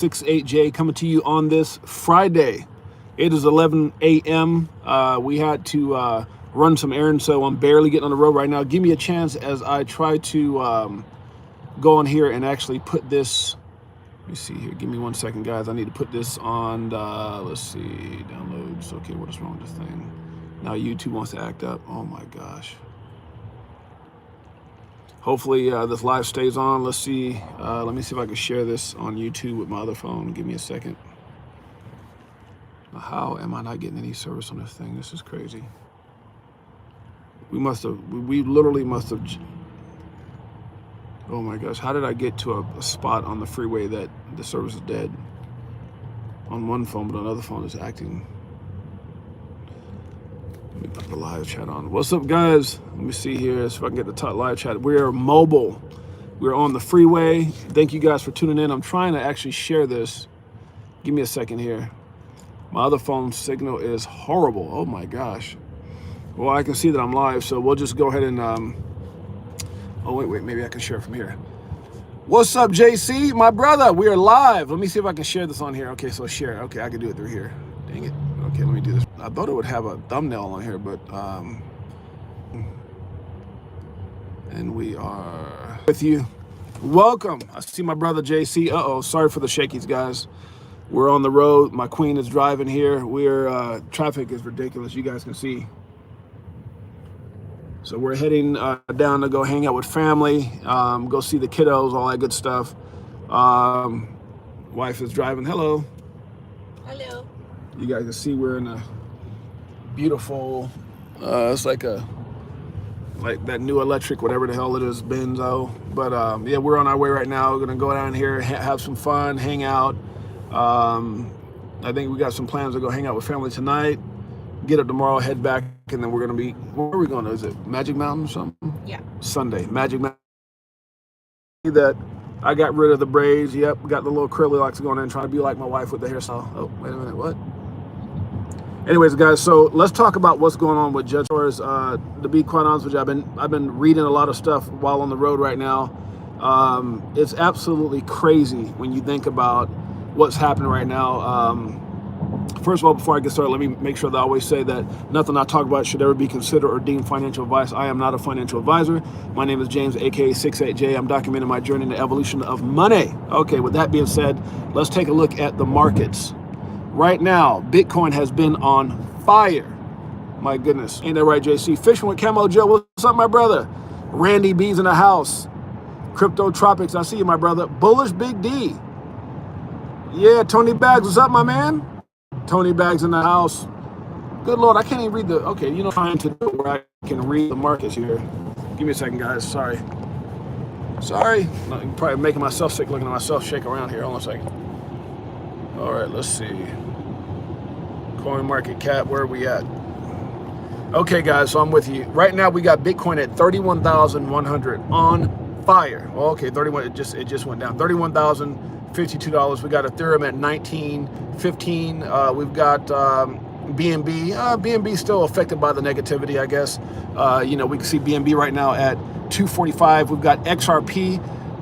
VTHO coming to you on this Friday. It is 11 a.m. We had to run some errands, so I'm barely getting on the road right now. Give me a chance as I try to go on here and actually put this. Let me see here. Give me 1 second, guys. I need to put this on. Let's see. Downloads. Okay, what is wrong with this thing? Now YouTube wants to act up. Oh my gosh. Hopefully this live stays on. Let's see. Let me see if I can share this on YouTube with my other phone. Give me a second. How am I not getting any service on this thing? This is crazy. We literally must have. Oh my gosh, how did I get to a spot on the freeway that the service is dead? On one phone, but another phone is acting. Let me put the live chat on. What's up, guys? Let me see here, so if I can get the top live chat. We're mobile. We're on the freeway. Thank you guys for tuning in. I'm trying to actually share this. Give me a second here. My other phone signal is horrible. Oh my gosh. Well, I can see that I'm live, so we'll just go ahead and, oh, wait, maybe I can share it from here. What's up, JC? My brother, we are live. Let me see if I can share this on here. Okay, so share. Okay, I can do it through here. Dang it. Okay, let me do this. I thought it would have a thumbnail on here, but, and we are with you. Welcome. I see my brother, JC. Uh-oh, sorry for the shakies, guys. We're on the road. My queen is driving here. We're, traffic is ridiculous. You guys can see. So we're heading down to go hang out with family, go see the kiddos, all that good stuff. Wife is driving. Hello. Hello. You guys can see we're in a beautiful, it's like that new electric, whatever the hell it is, Benzo. But yeah, we're on our way right now. We're gonna go down here, have some fun, hang out. I think we got some plans to go hang out with family tonight. Get up tomorrow, head back, and then we're gonna be. Where are we going? Is it Magic Mountain or something? Yeah. Sunday, Magic Mountain. That I got rid of the braids. Yep, got the little curly locks going in, trying to be like my wife with the hairstyle. Oh, wait a minute, what? Anyways, guys, so let's talk about what's going on with Judge Torres. To be quite honest with you, I've been reading a lot of stuff while on the road right now. It's absolutely crazy when you think about what's happening right now. First of all, before I get started, let me make sure that I always say that nothing I talk about should ever be considered or deemed financial advice. I am not a financial advisor. My name is James, aka 68J. I'm documenting my journey in the evolution of money. Okay, with that being said, let's take a look at the markets. Right now, Bitcoin has been on fire. My goodness. Ain't that right, JC? Fishing with Camo Joe. What's up, my brother? Randy B's in the house. Crypto Tropics. I see you, my brother. Bullish Big D. Yeah, Tony Bags. What's up, my man? Tony Bags in the house. Good Lord, I can't even read the, okay, you know, trying to do it where I can read the markets here. Give me a second, guys. Sorry. I'm probably making myself sick looking at myself shake around here. Hold on a second. All right, let's see. Coin market cap, where are we at? Okay, guys, so I'm with you. Right now, we got Bitcoin at 31,100 on fire. Well, okay, 31, it just went down. $31,052. We got Ethereum at 19.15. We've got BNB. BNB still affected by the negativity, I guess. You know, we can see BNB right now at 245. We've got XRP.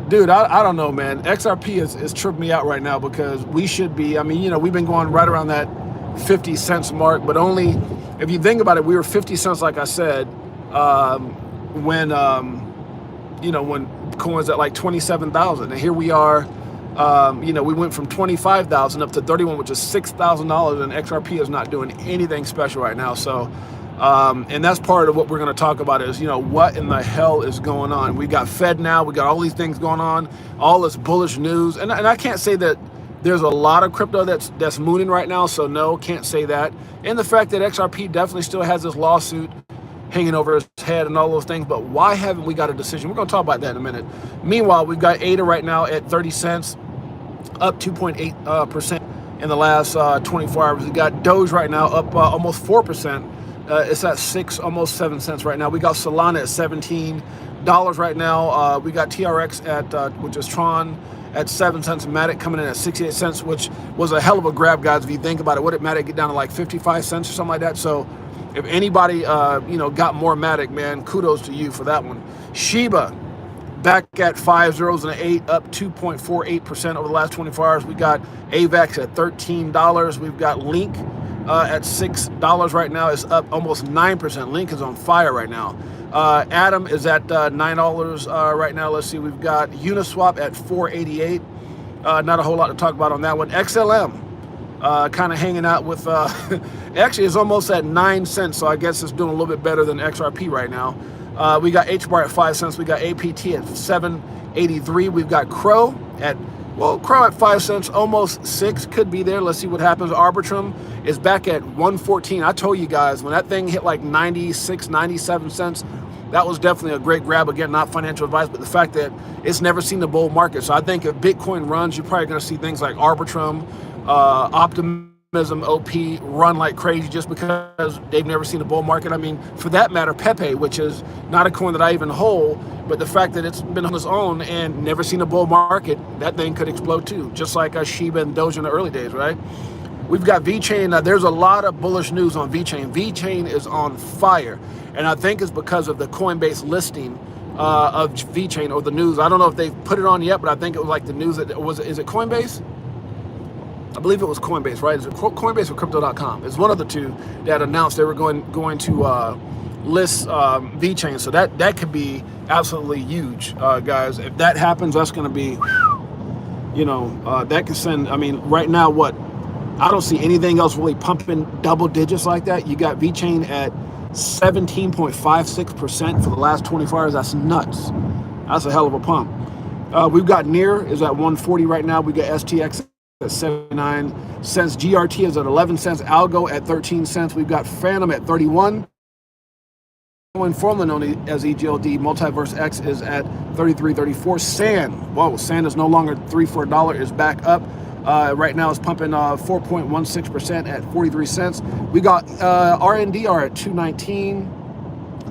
Dude, I don't know, man. XRP is tripping me out right now because we should be, I mean, you know, we've been going right around that 50 cents mark, but only, if you think about it, we were 50 cents, like I said, when, you know, when coins at like 27,000. And here we are, you know, we went from 25,000 up to 31, which is $6,000, and XRP is not doing anything special right now. So, and that's part of what we're going to talk about is, you know, what in the hell is going on? We got Fed now, we got all these things going on, all this bullish news. And I can't say that there's a lot of crypto that's mooning right now. So no, can't say that. And the fact that XRP definitely still has this lawsuit hanging over his head and all those things, but why haven't we got a decision? We're going to talk about that in a minute. Meanwhile, we've got ADA right now at 30 cents, up 2.8% in the last 24 hours. We got Doge right now up almost 4%. It's at almost 7 cents right now. We got Solana at $17 right now. We got TRX at, which is Tron, at 7 cents. Matic coming in at 68 cents, which was a hell of a grab, guys. If you think about it, what did Matic get down to, like 55 cents or something like that? So if anybody, you know, got more Matic, man, kudos to you for that one. Shiba back at 5 zeros and an 8, up 2.48% over the last 24 hours. We got AVAX at $13. We've got Link at $6 right now. It's up almost 9%. Link is on fire right now. Atom is at $9 right now. Let's see, we've got Uniswap at $4.88. Not a whole lot to talk about on that one. XLM kind of hanging out with, actually it's almost at 9 cents, so I guess it's doing a little bit better than XRP right now. We got HBAR at 5 cents. We got APT at 7.83. We've got Crow at 5 cents, almost 6, could be there. Let's see what happens. Arbitrum is back at 114. I told you guys, when that thing hit like 96, 97 cents, that was definitely a great grab. Again, not financial advice, but the fact that it's never seen the bull market. So I think if Bitcoin runs, you're probably going to see things like Arbitrum, Optimism, OP run like crazy just because they've never seen a bull market. I mean, for that matter, Pepe, which is not a coin that I even hold, but the fact that it's been on its own and never seen a bull market, that thing could explode too, just like Shiba and Doge in the early days, right? We've got VeChain. There's a lot of bullish news on VeChain. VeChain is on fire, and I think it's because of the Coinbase listing of VeChain, or the news. I don't know if they've put it on yet, but I think it was like the news that was. Is it Coinbase? I believe it was Coinbase, right? Is it Coinbase or Crypto.com? It's one of the two that announced they were going to list VeChain. So that could be absolutely huge, guys. If that happens, that's going to be, that can send. I mean, right now, I don't see anything else really pumping double digits like that. You got VeChain at 17.56% for the last 24 hours. That's nuts. That's a hell of a pump. We've got NEAR is at 140 right now. We got STX at 79 cents. GRT is at 11 cents. Algo at 13 cents. We've got Phantom at 31. Formerly known as EGLD, Multiverse X is at 33.34. Sand is no longer $3-4, is back up. Right now it's pumping 4.16% at 43 cents. We got RNDR at 219.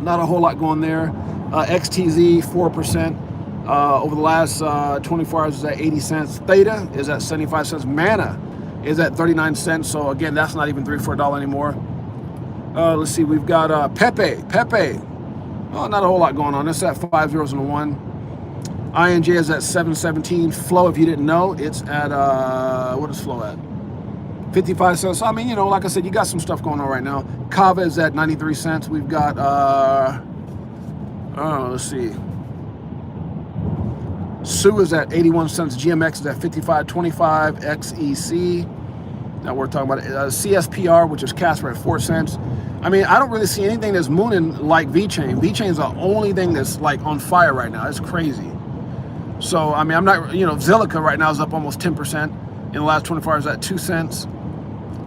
Not a whole lot going there. XTZ 4%. Over the last 24 hours is at 80 cents. Theta is at 75 cents. Mana is at 39 cents. So again, that's not even $3-4 anymore. Let's see, we've got Pepe. Oh, not a whole lot going on. It's at 5 zeros and a 1. INJ is at 7.17. Flow, if you didn't know, it's at, what is Flow at? 55 cents. So, I mean, like I said, you got some stuff going on right now. Kava is at 93 cents. We've got, let's see. SU is at 81 cents. GMX is at 55.25. XEC. Now we're talking about CSPR, which is Casper at 4 cents. I mean, I don't really see anything that's mooning like VeChain. VeChain is the only thing that's like on fire right now. It's crazy. So, I mean, I'm not, Zilliqa right now is up almost 10% in the last 24 hours at 2 cents.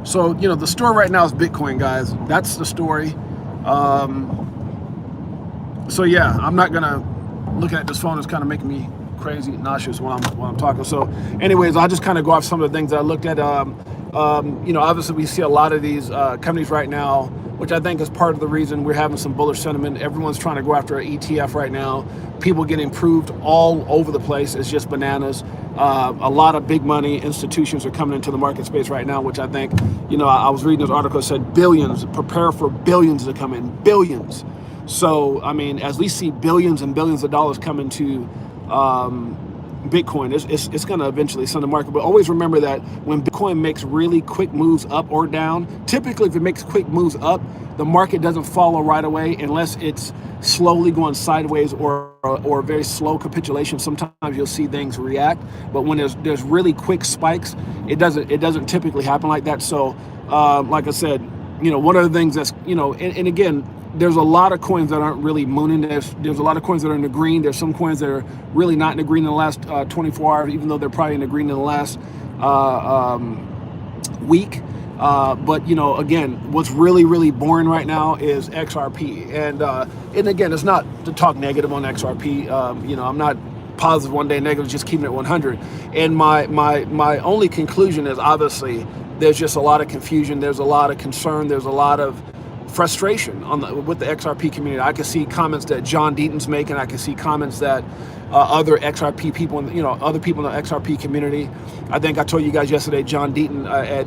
So, the story right now is Bitcoin, guys. That's the story. So yeah, I'm not gonna, looking at this phone is kind of making me crazy, nauseous while I'm talking. So anyways, I'll just kind of go off some of the things that I looked at. Obviously we see a lot of these companies right now, which I think is part of the reason we're having some bullish sentiment. Everyone's trying to go after an ETF right now. People getting approved all over the place. It's just bananas. A lot of big money institutions are coming into the market space right now, which I think, I was reading this article that said billions, prepare for billions to come in, billions. So, I mean, as we see billions and billions of dollars come into Bitcoin, it's going to eventually send the market. But always remember that when Bitcoin makes really quick moves up or down, typically if it makes quick moves up, the market doesn't follow right away unless it's slowly going sideways or very slow capitulation. Sometimes you'll see things react, but when there's really quick spikes, it doesn't typically happen like that. So, like I said, one of the things that's, and again, there's a lot of coins that aren't really mooning. There's a lot of coins that are in the green. There's some coins that are really not in the green in the last 24 hours, even though they're probably in the green in the last week. But again, what's really, really boring right now is XRP. And again, it's not to talk negative on XRP. I'm not positive one day, negative, just keeping it 100. And my only conclusion is obviously there's just a lot of confusion. There's a lot of concern. There's a lot of frustration with the XRP community. I can see comments that John Deaton's making. I can see comments that other XRP people, and other people in the XRP community. I think I told you guys yesterday, John Deaton had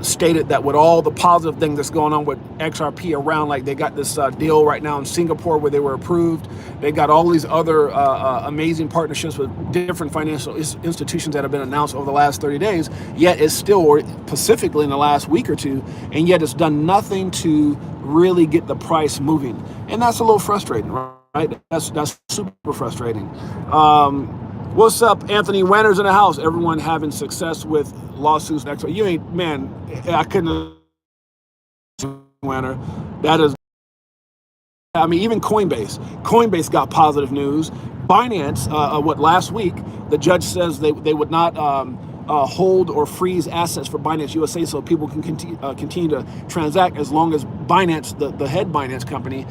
stated that with all the positive things that's going on with XRP around, like they got this deal right now in Singapore where they were approved. They got all these other amazing partnerships with different financial institutions that have been announced over the last 30 days, yet it's still, or specifically in the last week or two, and yet it's done nothing to really get the price moving. And that's a little frustrating, right? That's super frustrating. What's up, Anthony Wanner's in the house? Everyone having success with lawsuits next week. You ain't, man, I couldn't. Wanner, that is, I mean, even Coinbase got positive news. Binance, last week, the judge says they would not hold or freeze assets for Binance USA so people can continue to transact as long as Binance, the head Binance company,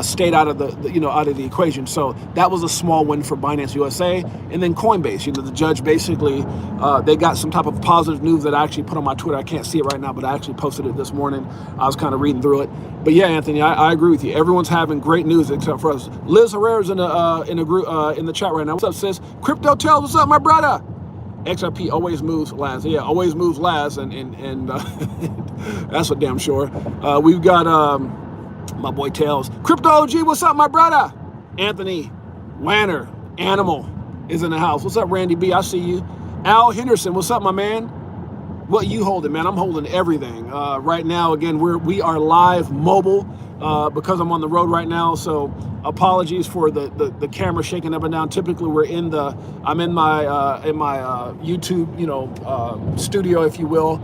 stayed out of the equation. So that was a small win for Binance USA. And then Coinbase, the judge basically, they got some type of positive news that I actually put on my Twitter. I can't see it right now, but I actually posted it this morning. I was kind of reading through it. But yeah, Anthony, I agree with you. Everyone's having great news except for us. Liz Herrera's in a group in the chat right now. What's up, sis? Crypto Tells, what's up, my brother? XRP always moves last. Yeah, always moves last, and that's for damn sure. We've got my boy Tails. Crypto OG, what's up, my brother? Anthony Wanner, Animal, is in the house. What's up, Randy B? I see you. Al Henderson, what's up, my man? What you holding, man? I'm holding everything. Right now, again, we are live mobile because I'm on the road right now. So apologies for the camera shaking up and down. Typically, I'm in my YouTube, studio, if you will,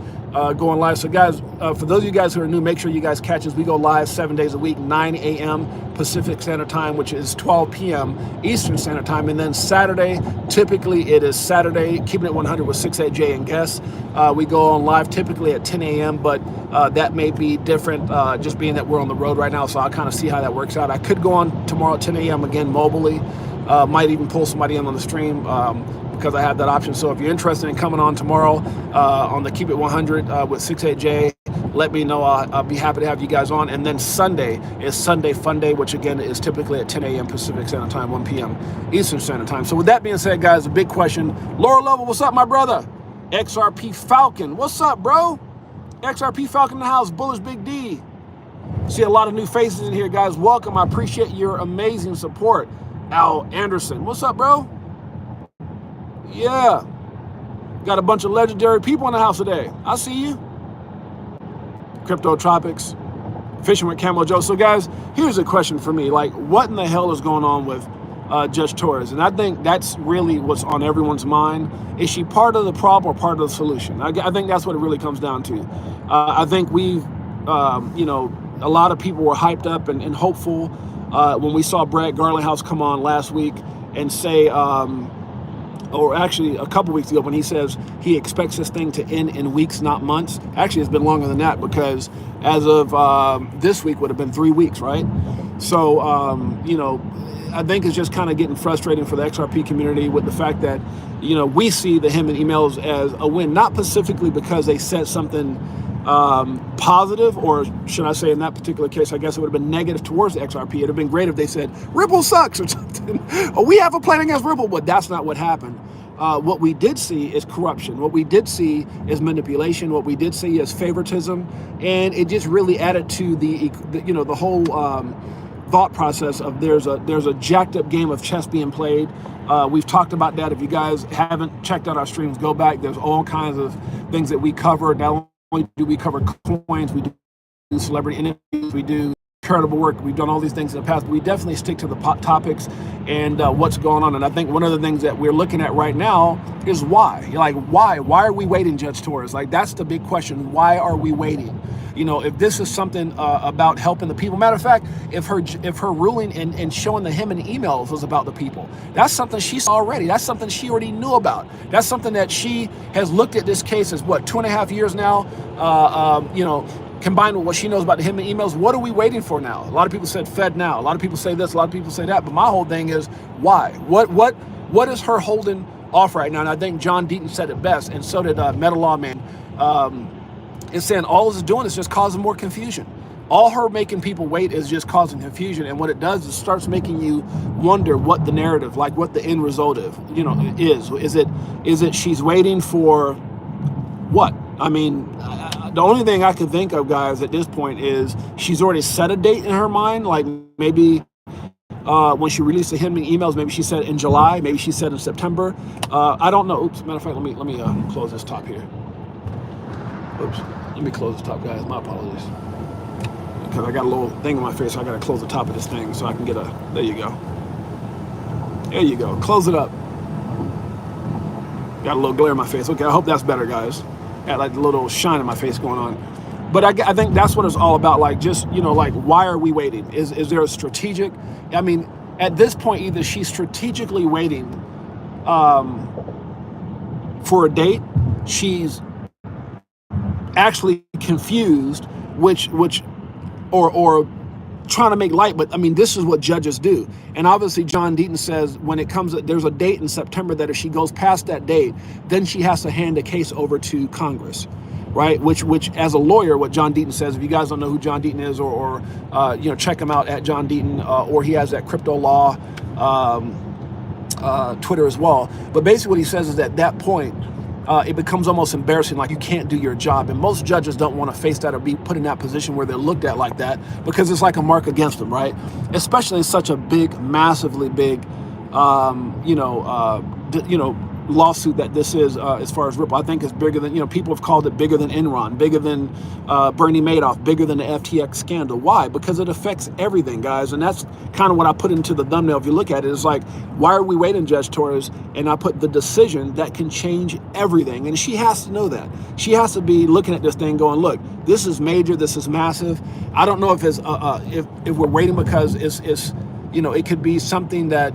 going live. So guys, for those of you guys who are new, make sure you guys catch us. We go live 7 days a week, 9 a.m. Pacific Standard Time, which is 12 p.m. Eastern Standard Time. And then Saturday, typically it is Saturday, Keeping It 100 with 68J and guests. We go on live typically at 10 a.m., but that may be different just being that we're on the road right now. So I'll kind of see how that works out. I could go on tomorrow at 10 a.m. again mobily. Might even pull somebody in on the stream because I have that option. So if you're interested in coming on tomorrow on the Keep It 100 with 68J, let me know. I'll be happy to have you guys on. And then Sunday is Sunday Fun Day, which again is typically at 10 a.m. Pacific Standard Time, 1 p.m. Eastern Standard Time. So with that being said, guys, a big question. Laura Level, what's up, my brother? XRP Falcon, what's up, bro? XRP Falcon in the house, Bullish Big D. See a lot of new faces in here, guys. Welcome. I appreciate your amazing support. Al Anderson, what's up, bro? Yeah. Got a bunch of legendary people in the house today. I see you. Crypto Tropics, Fishing with Camo Joe. So guys, here's a question for me. Like, what in the hell is going on with Judge Torres? And I think that's really what's on everyone's mind. Is she part of the problem or part of the solution? I think that's what it really comes down to. I think we've, a lot of people were hyped up and hopeful when we saw Brad Garlinghouse come on last week and say, or actually a couple weeks ago, when he says he expects this thing to end in weeks, not months. Actually, it's been longer than that, because as of this week would have been 3 weeks, right? So, I think it's just kind of getting frustrating for the XRP community with the fact that, we see the him and emails as a win, not specifically because they said something positive, or should I say in that particular case, I guess it would have been negative towards the XRP. It would have been great if they said Ripple sucks or something. Or we have a plan against Ripple, but that's not what happened. What we did see is corruption. What we did see is manipulation. What we did see is favoritism, and it just really added to the whole thought process of there's a jacked up game of chess being played. We've talked about that. If you guys haven't checked out our streams, go back. There's all kinds of things that we cover. Not only do we cover coins, we do celebrity interviews, we do charitable work. We've done all these things in the past, but we definitely stick to the topics and what's going on. And I think one of the things that we're looking at right now is why. Like, why are we waiting, Judge Torres? Like, that's the big question. Why are we waiting? If this is something about helping the people. Matter of fact, if her ruling and showing the him and emails was about the people, that's something she saw already. That's something she already knew about. That's something that she has looked at this case as 2.5 years now. Combined with what she knows about the him and emails, what are we waiting for now? A lot of people said Fed now. A lot of people say this. A lot of people say that. But my whole thing is why? What is her holding off right now? And I think John Deaton said it best, and so did Meta Lawman. It's saying all it's doing is just causing more confusion. All her making people wait is just causing confusion. And what it does is starts making you wonder what the narrative, like what the end result of, is. Is it she's waiting for what? I mean, the only thing I can think of, guys, at this point is she's already set a date in her mind. Like maybe when she released the Hinman emails, maybe she said in July, maybe she said in September. I don't know. Oops, matter of fact, let me close this top here. Oops, let me close this top, guys. My apologies. Because I got a little thing on my face, so I got to close the top of this thing so I can get a, there you go. There you go, close it up. Got a little glare in my face. Okay, I hope that's better, guys. Got like a little shine in my face going on. But I think that's what it's all about. Like, just, like, why are we waiting? Is there a strategic, I mean, at this point, either she's strategically waiting for a date, she's actually confused, or trying to make light, but I mean, this is what judges do. And obviously John Deaton says when it comes, there's a date in September that if she goes past that date, then she has to hand the case over to Congress, right? Which as a lawyer, what John Deaton says, if you guys don't know who John Deaton is, or check him out at John Deaton, or he has that crypto law Twitter as well. But basically what he says is at that point, it becomes almost embarrassing, like you can't do your job. And most judges don't want to face that or be put in that position where they're looked at like that, because it's like a mark against them, right? Especially in such a big, massively big, lawsuit that this is, as far as Ripple. I think it's bigger than, people have called it bigger than Enron, bigger than Bernie Madoff, bigger than the FTX scandal. Why? Because it affects everything, guys. And that's kind of what I put into the thumbnail. If you look at it, it's like, why are we waiting, Judge Torres? And I put the decision that can change everything. And she has to know that. She has to be looking at this thing going, look, this is major, this is massive. I don't know if it's if we're waiting because it's it could be something that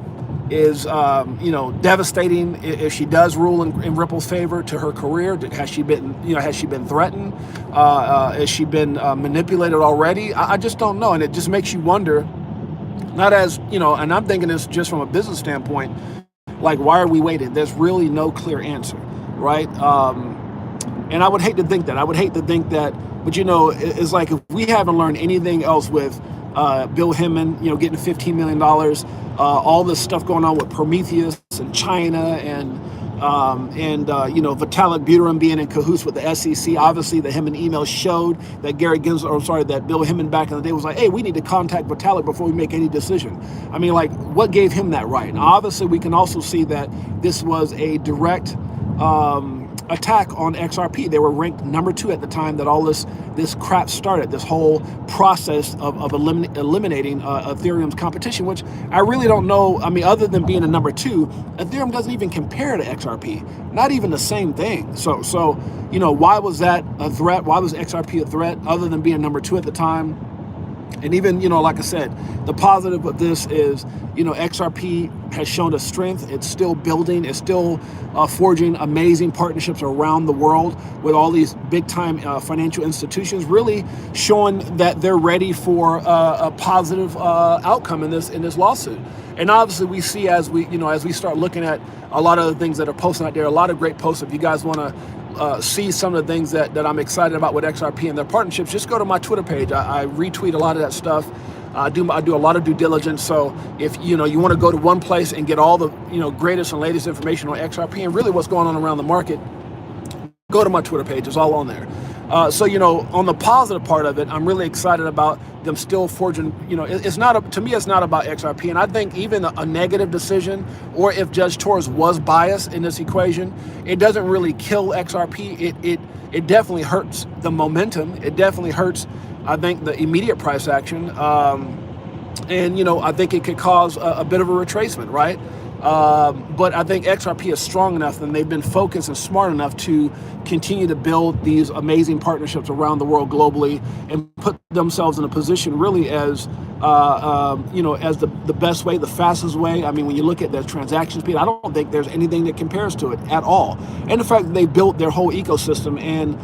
is devastating if she does rule in Ripple's favor to her career. Has she been threatened? Has she been manipulated already? I just don't know. And it just makes you wonder, not as, and I'm thinking this just from a business standpoint, like, why are we waiting? There's really no clear answer, right? And I would hate to think that. But it's like, if we haven't learned anything else with Bill Hinman, getting $15 million, all this stuff going on with Prometheus and China, and Vitalik Buterin being in cahoots with the SEC. Obviously, the Hinman email showed that that Bill Hinman back in the day was like, hey, we need to contact Vitalik before we make any decision. I mean, like, what gave him that right? And obviously, we can also see that this was a direct attack on XRP. They were ranked number 2 at the time that all this crap started, this whole process of eliminating Ethereum's competition, which I really don't know. I mean, other than being a number 2, Ethereum doesn't even compare to XRP, not even the same thing. So why was that a threat? Why was XRP a threat other than being number 2 at the time? And even, like I said, the positive of this is, XRP has shown a strength. It's still building. It's still forging amazing partnerships around the world with all these big-time financial institutions, really showing that they're ready for a positive outcome in this lawsuit. And obviously, we see as we start looking at a lot of the things that are posted out there, a lot of great posts. If you guys want to see some of the things that I'm excited about with XRP and their partnerships, just go to my Twitter page. I retweet a lot of that stuff. I do a lot of due diligence. So if you want to go to one place and get all the greatest and latest information on XRP and really what's going on around the market, go to my Twitter page. It's all on there. So on the positive part of it, I'm really excited about them still forging. It's not to me, it's not about XRP. And I think even a negative decision, or if Judge Torres was biased in this equation, it doesn't really kill XRP. It definitely hurts the momentum. It definitely hurts, I think, the immediate price action. And I think it could cause a bit of a retracement, right? But I think XRP is strong enough, and they've been focused and smart enough to continue to build these amazing partnerships around the world globally and put themselves in a position really as as the best way, the fastest way. I mean, when you look at their transaction speed, I don't think there's anything that compares to it at all. And the fact that they built their whole ecosystem and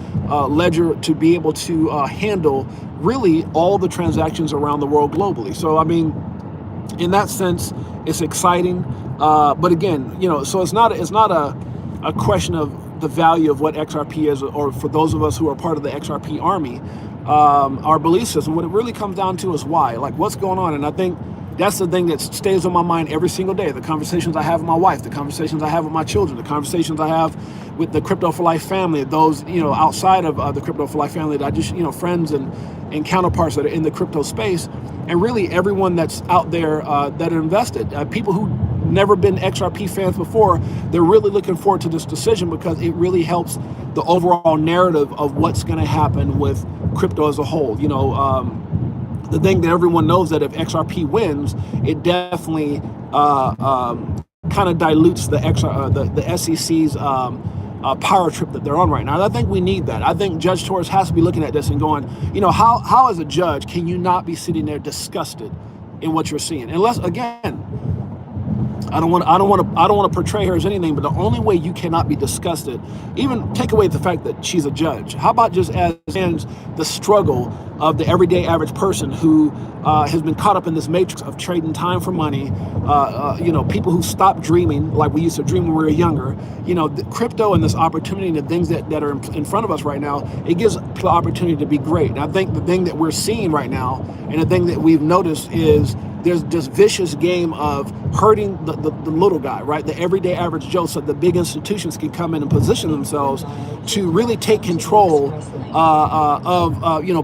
ledger to be able to handle really all the transactions around the world globally. So, I mean, in that sense, it's exciting. But again, so it's not a question of the value of what XRP is, or for those of us who are part of the XRP army, our belief system, what it really comes down to is why, like what's going on. And I think that's the thing that stays on my mind every single day. The conversations I have with my wife, the conversations I have with my children, the conversations I have with the Crypto for Life family, those, outside of the Crypto for Life family that I just, friends and counterparts that are in the crypto space, and really everyone that's out there that are invested, people who never been XRP fans before, they're really looking forward to this decision because it really helps the overall narrative of what's going to happen with crypto as a whole. The thing that everyone knows that if XRP wins, it definitely kind of dilutes the SEC's power trip that they're on right now. And I think we need that. I think Judge Torres has to be looking at this and going, how as a judge can you not be sitting there disgusted in what you're seeing? Unless, again, I don't want to portray her as anything, but the only way you cannot be disgusted, even take away the fact that she's a judge. How about just as the struggle of the everyday average person who has been caught up in this matrix of trading time for money, people who stopped dreaming like we used to dream when we were younger. The crypto and this opportunity and the things that are in front of us right now, it gives the opportunity to be great. And I think the thing that we're seeing right now and the thing that we've noticed is there's this vicious game of hurting the little guy, right? The everyday average Joe, so the big institutions can come in and position themselves to really take control of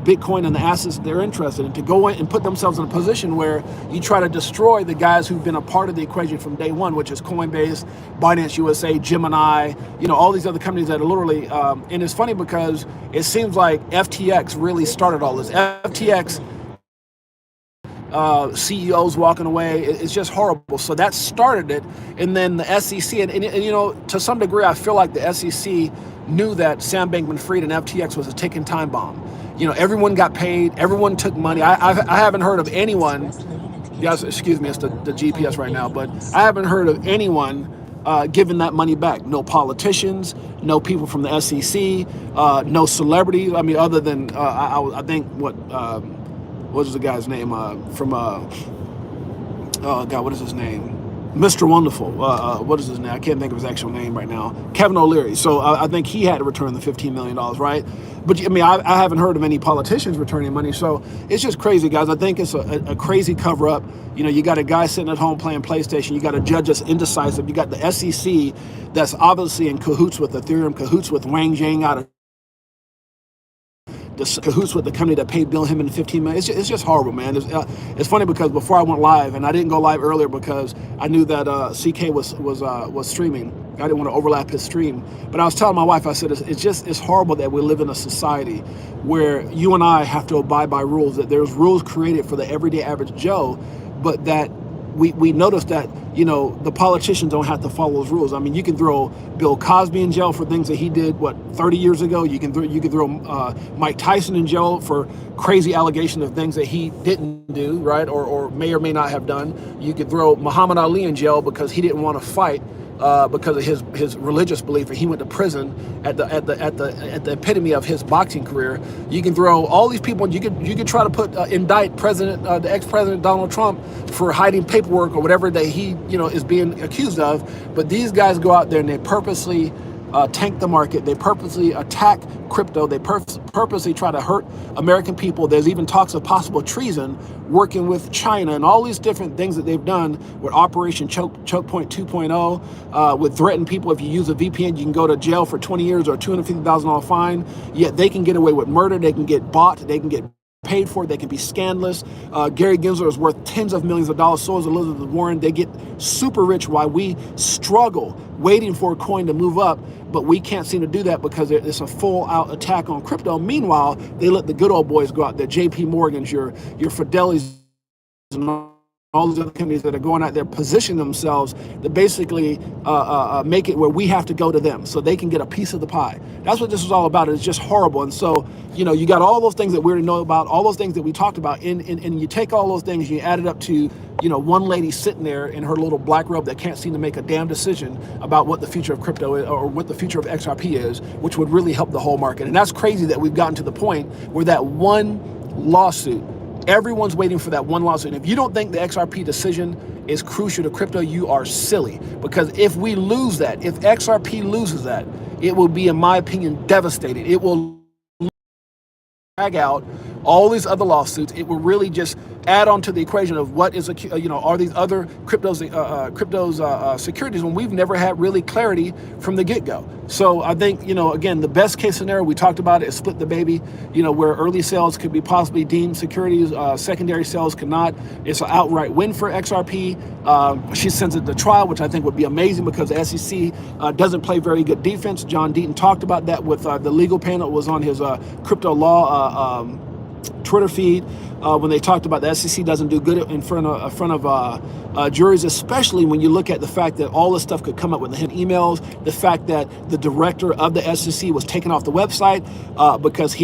Bitcoin and the assets they're interested in, to go in and put themselves in a position where you try to destroy the guys who've been a part of the equation from day one, which is Coinbase, Binance USA, Gemini, all these other companies that are literally, and it's funny because it seems like FTX really started all this. FTX CEOs walking away, it's just horrible. So that started it, and then the SEC, and to some degree, I feel like the SEC knew that Sam Bankman-Fried and FTX was a ticking time bomb. Everyone got paid, everyone took money. I haven't heard of anyone. Yes, excuse me, it's the GPS right now, but I haven't heard of anyone giving that money back. No politicians, no people from the SEC, no celebrities. I mean, other than I think what was the guy's name from oh God, what is his name? Mr. Wonderful. What is his name? I can't think of his actual name right now. Kevin O'Leary. So I think he had to return the $15 million, right? But I haven't heard of any politicians returning money. So it's just crazy, guys. I think it's a crazy cover up. You got a guy sitting at home playing PlayStation. You got a judge that's indecisive. You got the SEC that's obviously in cahoots with Ethereum, cahoots with Wang Zhang out of the cahoots with the company that paid Bill Him in 15 million. It's just horrible, man. It's funny because before I went live, and I didn't go live earlier because I knew that CK was streaming. I didn't want to overlap his stream, but I was telling my wife, I said, it's horrible that we live in a society where you and I have to abide by rules, that there's rules created for the everyday average Joe, but that we noticed that, the politicians don't have to follow those rules. I mean, you can throw Bill Cosby in jail for things that he did, 30 years ago. You can throw Mike Tyson in jail for crazy allegations of things that he didn't do, right? Or may or may not have done. You could throw Muhammad Ali in jail because he didn't want to fight because of his religious belief, and he went to prison at the epitome of his boxing career. You can throw all these people. You could try to indict the ex-president Donald Trump for hiding paperwork or whatever that he is being accused of. But these guys go out there and they purposely tank the market. They purposely attack crypto. They purposely try to hurt American people. There's even talks of possible treason working with China and all these different things that they've done with Operation Choke Point 2.0, with threatening people. If you use a VPN, you can go to jail for 20 years or a $250,000 fine. Yet they can get away with murder. They can get bought. They can get paid for. They can be scandalous. Gary Gensler is worth tens of millions of dollars. So is Elizabeth Warren. They get super rich while we struggle waiting for a coin to move up, but we can't seem to do that because it's a full-out attack on crypto. Meanwhile, they let the good old boys go out there, JP Morgans, your Fidelities, and all these other companies that are going out there positioning themselves to basically make it where we have to go to them so they can get a piece of the pie. That's what this is all about. It's just horrible. And so, you got all those things that we already know about, all those things that we talked about, and you take all those things and you add it up to, one lady sitting there in her little black robe that can't seem to make a damn decision about what the future of crypto is or what the future of XRP is, which would really help the whole market. And that's crazy that we've gotten to the point where that one lawsuit Everyone's waiting for that one lawsuit. And if you don't think the XRP decision is crucial to crypto, you are silly. Because if we lose that, if XRP loses that, it will be, in my opinion, devastating. It will drag out all these other lawsuits. It will really just add on to the equation of what is, are these other cryptos securities, when we've never had really clarity from the get-go. So I think, again, the best case scenario, we talked about it, is split the baby, where early sales could be possibly deemed securities, secondary sales could not. It's an outright win for XRP. She sends it to trial, which I think would be amazing, because the SEC doesn't play very good defense. John Deaton talked about that with the legal panel. It was on his crypto law Twitter feed when they talked about the SEC doesn't do good in front of juries, especially when you look at the fact that all this stuff could come up with the hidden emails, the fact that the director of the SEC was taken off the website because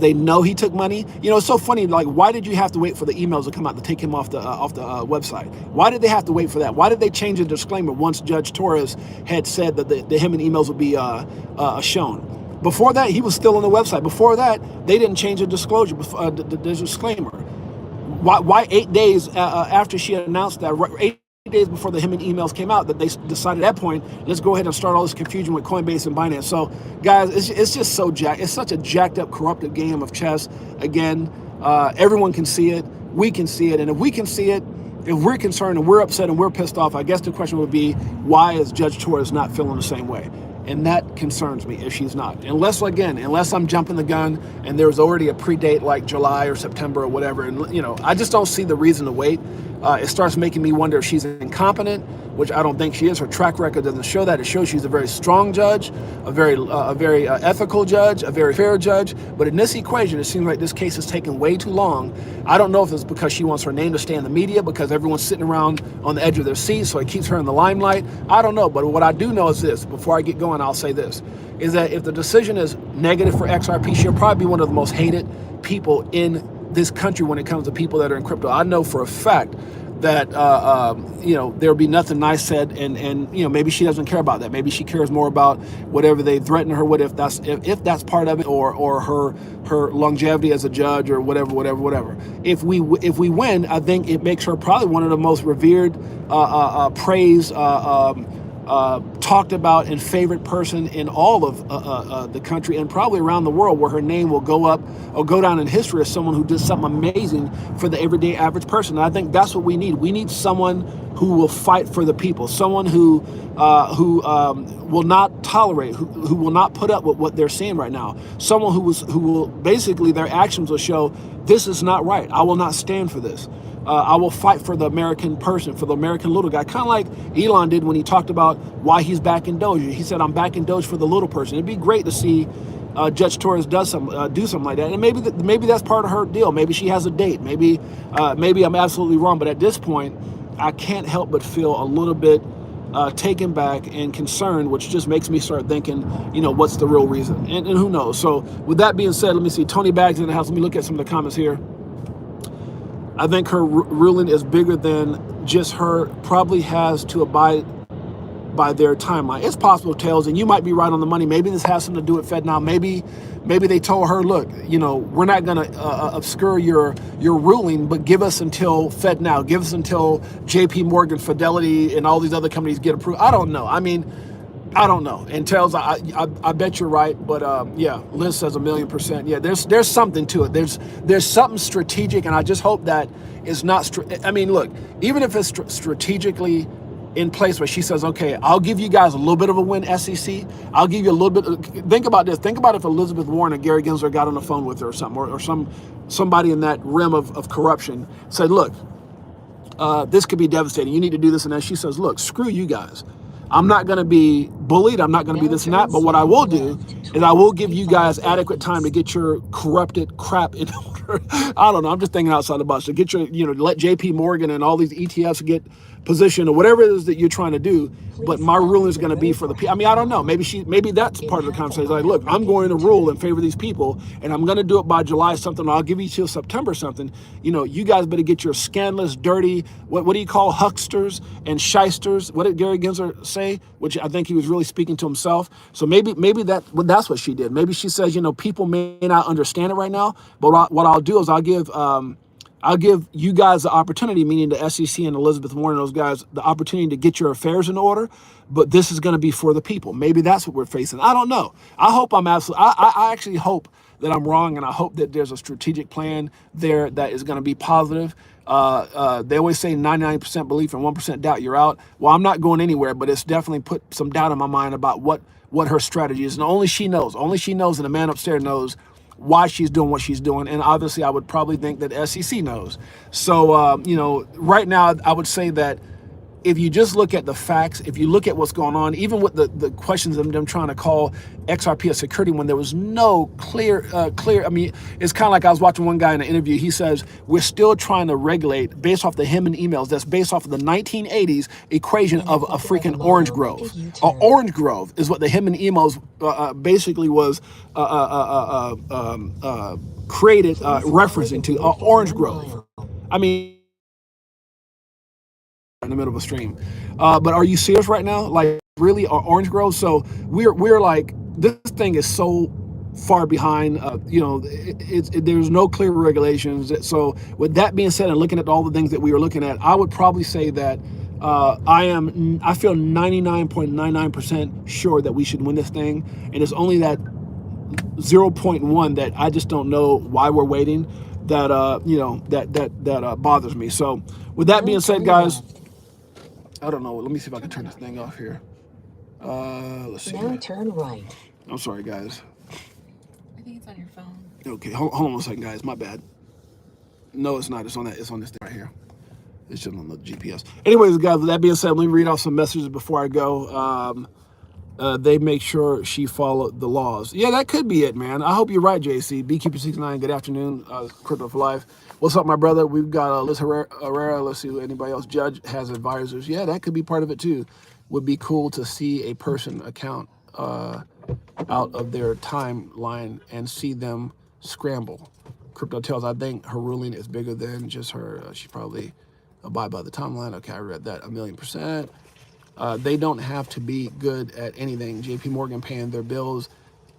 they know he took money. It's so funny. Like, why did you have to wait for the emails to come out to take him off the website? Why did they have to wait for that? Why did they change the disclaimer once Judge Torres had said that the him and emails would be shown? Before that, he was still on the website. Before that, they didn't change the disclosure, the disclaimer. Why 8 days after she announced that, 8 days before the him and emails came out, that they decided at that point, let's go ahead and start all this confusion with Coinbase and Binance. So, guys, it's just so it's such a jacked up, corrupted game of chess. Again, everyone can see it. We can see it. And if we can see it, if we're concerned and we're upset and we're pissed off, I guess the question would be, why is Judge Torres not feeling the same way? And that concerns me if she's not. Unless I'm jumping the gun and there's already a predate like July or September or whatever. And, I just don't see the reason to wait. It starts making me wonder if she's incompetent, which I don't think she is. Her track record doesn't show that. It shows she's a very strong judge, a very ethical judge, a very fair judge. But in this equation, it seems like this case is taking way too long. I don't know if it's because she wants her name to stay in the media, because everyone's sitting around on the edge of their seat, so it keeps her in the limelight. I don't know. But what I do know is this. Before I get going, I'll say this, is that if the decision is negative for XRP, she'll probably be one of the most hated people in this country when it comes to people that are in crypto. I know for a fact that there'll be nothing nice said, and maybe she doesn't care about that. Maybe she cares more about whatever they threaten her with, if that's part of it, or her longevity as a judge, or whatever. If we win, I think it makes her probably one of the most revered, praised, talked about and favorite person in all of the country, and probably around the world, where her name will go up or go down in history as someone who did something amazing for the everyday average person. And I think that's what we need. We need someone who will fight for the people, someone who will not tolerate, who will not put up with what they're seeing right now, someone who will basically, their actions will show, this is not right. I will not stand for this. I will fight for the American person, for the American little guy, kind of like Elon did when he talked about why he's back in Doge. He said, I'm back in Doge for the little person. It'd be great to see Judge Torres do something like that. And maybe that's part of her deal. Maybe she has a date. Maybe I'm absolutely wrong. But at this point, I can't help but feel a little bit taken back and concerned, which just makes me start thinking, what's the real reason? And who knows? So with that being said, let me see. Tony Baggs in the house. Let me look at some of the comments here. I think her ruling is bigger than just her. Probably has to abide by their timeline. It's possible, Tails, and you might be right on the money. Maybe this has something to do with FedNow. Maybe they told her, look, we're not going to obscure your ruling, but give us until FedNow, give us until JP Morgan, Fidelity, and all these other companies get approved. I don't know. I don't know. And Tails, I bet you're right. But yeah, Liz says 1,000,000%. Yeah, there's something to it. There's something strategic, and I just hope that it's not. Look, even if it's strategically in place where she says, okay, I'll give you guys a little bit of a win, SEC. I'll give you a little bit. Think about this. Think about if Elizabeth Warren or Gary Gensler got on the phone with her or something, or somebody in that realm of corruption said, look, this could be devastating. You need to do this. And then she says, look, screw you guys. I'm not going to be bullied. I'm not going to be this and that. But what I will do is I will give you guys adequate time to get your corrupted crap in order. I don't know. I'm just thinking outside the box. To get your, let JP Morgan and all these ETFs get position or whatever it is that you're trying to do. But my ruling is going to be for the people. I mean, I don't know. Maybe that's part of the conversation. Like, look, I'm going to rule in favor of these people, and I'm going to do it by July something. I'll give you till September something. You guys better get your scandalous, dirty, what do you call hucksters and shysters? What did Gary Gensler say? Which I think he was really speaking to himself. So maybe that's what she did. Maybe she says, people may not understand it right now, but what I'll do is I'll give you guys the opportunity, meaning the SEC and Elizabeth Warren, those guys, the opportunity to get your affairs in order. But this is going to be for the people. Maybe that's what we're facing. I don't know. I hope I'm absolutely. I actually hope that I'm wrong, and I hope that there's a strategic plan there that is going to be positive. They always say 99% belief and 1% doubt, you're out. Well, I'm not going anywhere, but it's definitely put some doubt in my mind about what her strategy is, and only she knows, and the man upstairs knows why she's doing what she's doing. And obviously I would probably think that SEC knows. So, right now I would say that if you just look at the facts, if you look at what's going on, even with the questions of them trying to call XRP a security when there was no clear, I mean, it's kind of like I was watching one guy in an interview. He says, we're still trying to regulate based off the him and emails. That's based off of the 1980s equation of a freaking orange grove. Orange grove is what the him and emails basically was created referencing to orange grove. I mean, in the middle of a stream, but are you serious right now? Like, really, orange grove? So we're like, this thing is so far behind. There's no clear regulations. So with that being said, and looking at all the things that we were looking at, I would probably say that I feel 99.99% sure that we should win this thing, and it's only that 0.1 that I just don't know why we're waiting. That bothers me. So with that being said, guys, I don't know. Let me see if I can turn this thing off here. Let's see. Now turn right. I'm sorry, guys. I think it's on your phone. Okay, hold on 1 second, guys. My bad. No, it's not. It's on this thing right here. It's just on the GPS. Anyways, guys, with that being said, let me read off some messages before I go. They make sure she followed the laws. Yeah, that could be it, man. I hope you're right, JC. Beekeeper69, good afternoon. Crypto for Life. What's up, my brother? We've got Liz Herrera. Let's see who anybody else. Judge has advisors. Yeah, that could be part of it, too. Would be cool to see a person account out of their timeline and see them scramble. Crypto tells, I think her ruling is bigger than just her. She probably abide by the timeline. Okay, I read that 1,000,000%. They don't have to be good at anything. JP Morgan paying their bills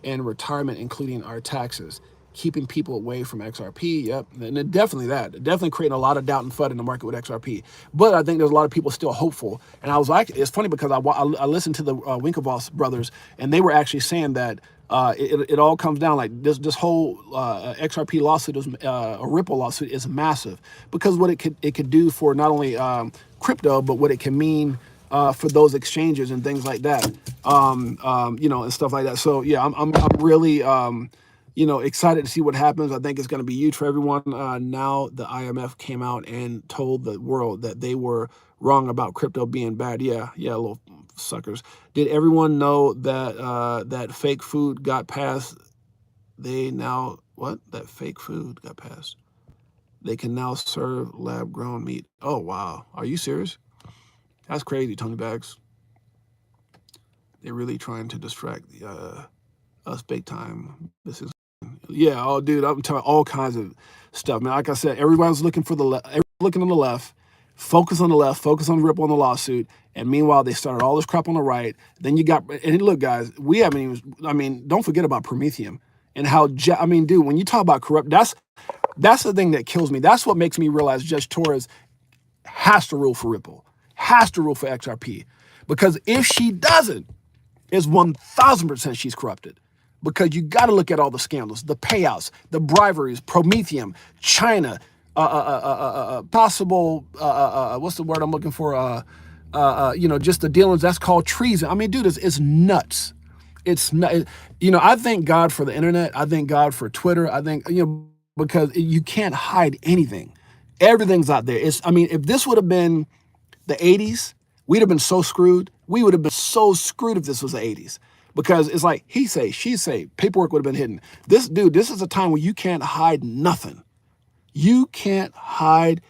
and retirement, including our taxes, keeping people away from XRP. Yep, and it definitely creating a lot of doubt and FUD in the market with XRP. But I think there's a lot of people still hopeful. And I was like, it's funny because I listened to the Winklevoss brothers, and they were actually saying that it all comes down like this whole XRP lawsuit is a Ripple lawsuit is massive because what it could do for not only crypto, but what it can mean for those exchanges and things like that, and stuff like that. So yeah, I'm really excited to see what happens. I think it's going to be huge for everyone. Now the IMF came out and told the world that they were wrong about crypto being bad. Yeah, little suckers. Did everyone know that that fake food got passed? That fake food got passed. They can now serve lab-grown meat. Oh wow, are you serious? That's crazy, Tony Bags. They're really trying to distract us big time. This is, oh, dude, I'm telling all kinds of stuff, man. Like I said, everybody's looking for everyone's looking on the left. Focus on the left. Focus on Ripple on the lawsuit. And meanwhile, they started all this crap on the right. Then you got, and look, guys, we haven't even. Don't forget about Prometheum and how. Dude, when you talk about corrupt, that's the thing that kills me. That's what makes me realize Judge Torres has to rule for Ripple. Has to rule for XRP, because if she doesn't, it's 1,000% she's corrupted. Because you got to look at all the scandals, the payouts, the briberies, Prometheum, China, possible what's the word I'm looking for? Just the dealings. That's called treason. I mean, dude, it's nuts. It's not. I thank God for the internet. I thank God for Twitter. I think because you can't hide anything. Everything's out there. If this would have been the 80s, we'd have been so screwed. We would have been so screwed if this was the 80s. Because it's like he say, she say, paperwork would have been hidden. This is a time where you can't hide nothing. You can't hide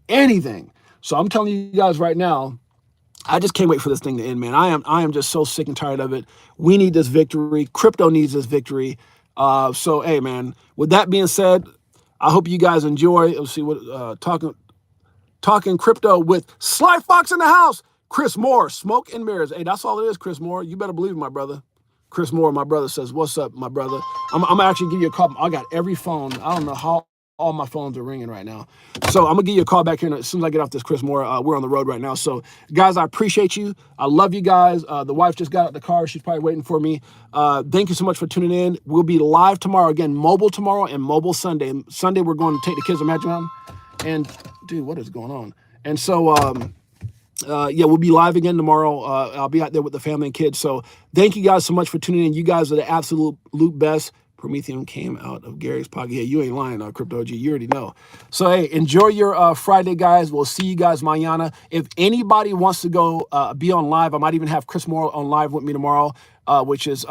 anything. So I'm telling you guys right now, I just can't wait for this thing to end, man. I am just so sick and tired of it. We need this victory. Crypto needs this victory. So hey, man. With that being said, I hope you guys enjoy. Let's see what talking crypto with Sly Fox in the house. Chris Moore, smoke and mirrors. Hey, that's all it is, Chris Moore. You better believe it, my brother. Chris Moore, my brother, says, "What's up, my brother?" I'm gonna actually give you a call. I got every phone. I don't know how all my phones are ringing right now. So I'm gonna give you a call back here as soon as I get off this, Chris Moore. We're on the road right now. So guys, I appreciate you. I love you guys. The wife just got out the car. She's probably waiting for me. Thank you so much for tuning in. We'll be live tomorrow. Again, mobile tomorrow and mobile Sunday. Sunday, we're going to take the kids to Magic Mountain. And dude, what is going on? And so, yeah, we'll be live again tomorrow. I'll be out there with the family and kids. So thank you guys so much for tuning in. You guys are the absolute best. Prometheum came out of Gary's pocket. Yeah, you ain't lying, Crypto OG. You already know. So, hey, enjoy your Friday, guys. We'll see you guys mañana. If anybody wants to go be on live, I might even have Chris Moore on live with me tomorrow, which is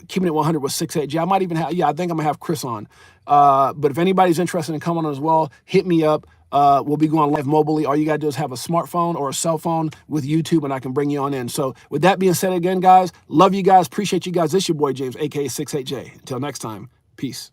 Keeping It 100 with 6-8G. I might even have, I think I'm going to have Chris on. But if anybody's interested in coming on as well, hit me up. We'll be going live mobilely. All you got to do is have a smartphone or a cell phone with YouTube, and I can bring you on in. So with that being said, again, guys, love you guys. Appreciate you guys. This is your boy, James, a.k.a. 6-8J. Until next time, peace.